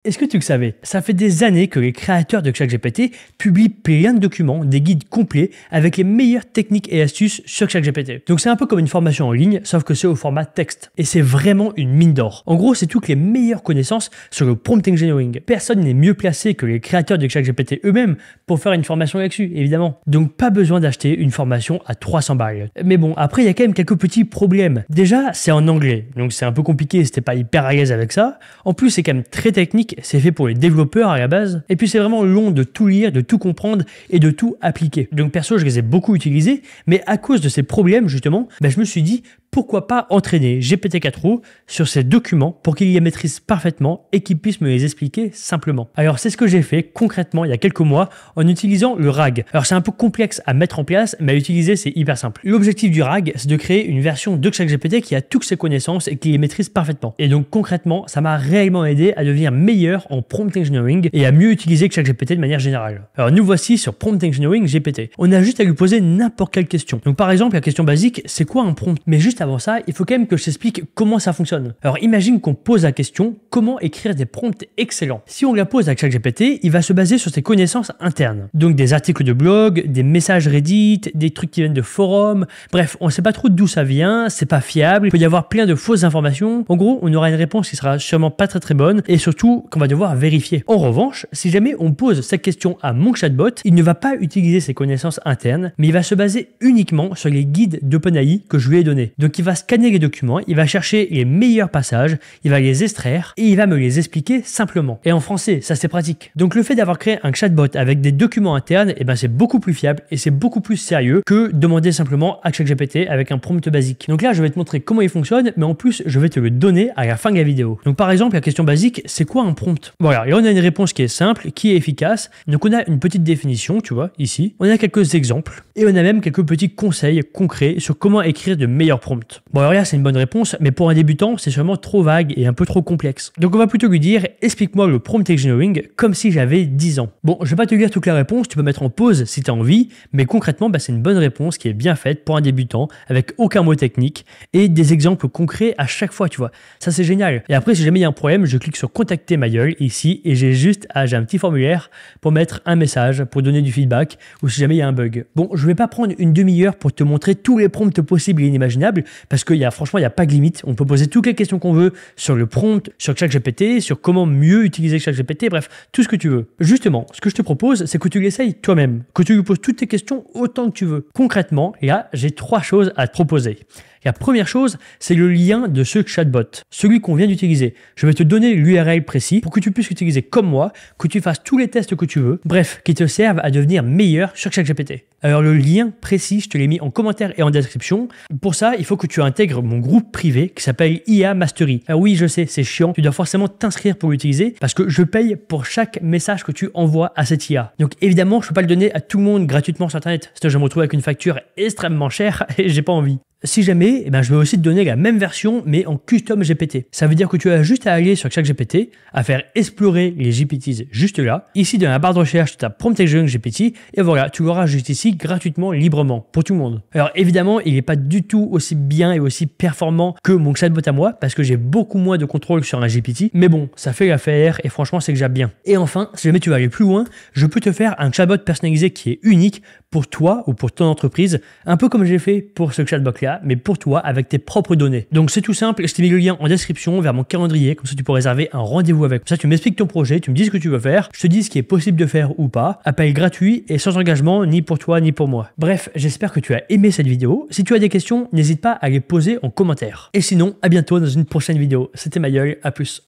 Est-ce que tu le savais? Ça fait des années que les créateurs de ChatGPT publient plein de documents, des guides complets avec les meilleures techniques et astuces sur ChatGPT. Donc c'est un peu comme une formation en ligne, sauf que c'est au format texte. Et c'est vraiment une mine d'or. En gros, c'est toutes les meilleures connaissances sur le prompt engineering. Personne n'est mieux placé que les créateurs de ChatGPT eux-mêmes pour faire une formation là-dessus, évidemment. Donc pas besoin d'acheter une formation à 300 balles. Mais bon, après il y a quand même quelques petits problèmes. Déjà, c'est en anglais, donc c'est un peu compliqué si t'es pas hyper à l'aise avec ça. En plus, c'est quand même très technique. C'est fait pour les développeurs à la base. Et puis c'est vraiment long de tout lire, de tout comprendre et de tout appliquer. Donc perso, je les ai beaucoup utilisés, mais à cause de ces problèmes justement, je me suis dit pourquoi pas entraîner GPT-4o sur ces documents pour qu'il les maîtrise parfaitement et qu'il puisse me les expliquer simplement. Alors c'est ce que j'ai fait concrètement il y a quelques mois en utilisant le RAG. Alors c'est un peu complexe à mettre en place, mais à utiliser c'est hyper simple. L'objectif du RAG, c'est de créer une version de ChatGPT qui a toutes ses connaissances et qui les maîtrise parfaitement. Et donc concrètement, ça m'a réellement aidé à devenir meilleur en prompt engineering et à mieux utiliser ChatGPT de manière générale. Alors nous voici sur prompt engineering GPT. On a juste à lui poser n'importe quelle question. Donc par exemple, la question basique, c'est quoi un prompt? Mais juste avant ça, il faut quand même que je t'explique comment ça fonctionne. Alors imagine qu'on pose la question comment écrire des prompts excellents. Si on la pose à ChatGPT, il va se baser sur ses connaissances internes. Donc des articles de blog, des messages Reddit, des trucs qui viennent de forums. Bref, on sait pas trop d'où ça vient, c'est pas fiable, il peut y avoir plein de fausses informations. En gros, on aura une réponse qui sera sûrement pas très bonne et surtout qu'on va devoir vérifier. En revanche, si jamais on pose cette question à mon chatbot, il ne va pas utiliser ses connaissances internes, mais il va se baser uniquement sur les guides d'OpenAI que je lui ai donnés. Donc il va scanner les documents, il va chercher les meilleurs passages, il va les extraire et il va me les expliquer simplement. Et en français, ça c'est pratique. Donc le fait d'avoir créé un chatbot avec des documents internes, c'est beaucoup plus fiable et c'est beaucoup plus sérieux que demander simplement à ChatGPT avec un prompt basique. Donc là, je vais te montrer comment il fonctionne, mais en plus, je vais te le donner à la fin de la vidéo. Donc par exemple, la question basique, c'est quoi un prompt? Voilà, et on a une réponse qui est simple, qui est efficace. Donc on a une petite définition, tu vois, ici. On a quelques exemples et on a même quelques petits conseils concrets sur comment écrire de meilleurs prompts. Bon alors là, c'est une bonne réponse, mais pour un débutant, c'est sûrement trop vague et un peu trop complexe. Donc on va plutôt lui dire, explique-moi le prompt engineering comme si j'avais 10 ans. Bon, je vais pas te lire toute la réponse, tu peux mettre en pause si tu as envie, mais concrètement, c'est une bonne réponse qui est bien faite pour un débutant, avec aucun mot technique et des exemples concrets à chaque fois, tu vois. Ça, c'est génial. Et après, si jamais il y a un problème, je clique sur contacter ma gueule ici et j'ai un petit formulaire pour mettre un message, pour donner du feedback ou si jamais il y a un bug. Bon, je vais pas prendre une demi-heure pour te montrer tous les prompts possibles et inimaginables parce que franchement, il n'y a pas de limite. On peut poser toutes les questions qu'on veut sur le prompt, sur ChatGPT, sur comment mieux utiliser ChatGPT, bref, tout ce que tu veux. Justement, ce que je te propose, c'est que tu l'essayes toi-même, que tu lui poses toutes tes questions autant que tu veux. Concrètement, là, j'ai 3 choses à te proposer. La première chose, c'est le lien de ce chatbot, celui qu'on vient d'utiliser. Je vais te donner l'URL précis pour que tu puisses l'utiliser comme moi, que tu fasses tous les tests que tu veux, bref, qui te servent à devenir meilleur sur ChatGPT. Alors le lien précis, je te l'ai mis en commentaire et en description. Pour ça, il faut que tu intègres mon groupe privé qui s'appelle IA Mastery. Alors oui, je sais, c'est chiant, tu dois forcément t'inscrire pour l'utiliser parce que je paye pour chaque message que tu envoies à cette IA. Donc évidemment, je ne peux pas le donner à tout le monde gratuitement sur Internet. Sinon, je vais me retrouver avec une facture extrêmement chère et j'ai pas envie. Si jamais, je vais aussi te donner la même version, mais en custom GPT. Ça veut dire que tu as juste à aller sur ChatGPT, à faire explorer les GPTs juste là. Ici, dans la barre de recherche, tu tapes Prompt Engineering GPT, et voilà, tu l'auras juste ici, gratuitement, librement, pour tout le monde. Alors évidemment, il n'est pas du tout aussi bien et aussi performant que mon chatbot à moi, parce que j'ai beaucoup moins de contrôle sur un GPT, mais bon, ça fait l'affaire, et franchement, c'est déjà bien. Et enfin, si jamais tu veux aller plus loin, je peux te faire un chatbot personnalisé qui est unique pour toi ou pour ton entreprise, un peu comme j'ai fait pour ce chatbot-là, mais pour toi avec tes propres données. Donc c'est tout simple, je t'ai mis le lien en description vers mon calendrier, comme ça tu peux réserver un rendez-vous avec. Comme ça tu m'expliques ton projet, tu me dis ce que tu veux faire, je te dis ce qui est possible de faire ou pas, appel gratuit et sans engagement ni pour toi ni pour moi. Bref, j'espère que tu as aimé cette vidéo. Si tu as des questions, n'hésite pas à les poser en commentaire. Et sinon, à bientôt dans une prochaine vidéo. C'était ma gueule, à plus.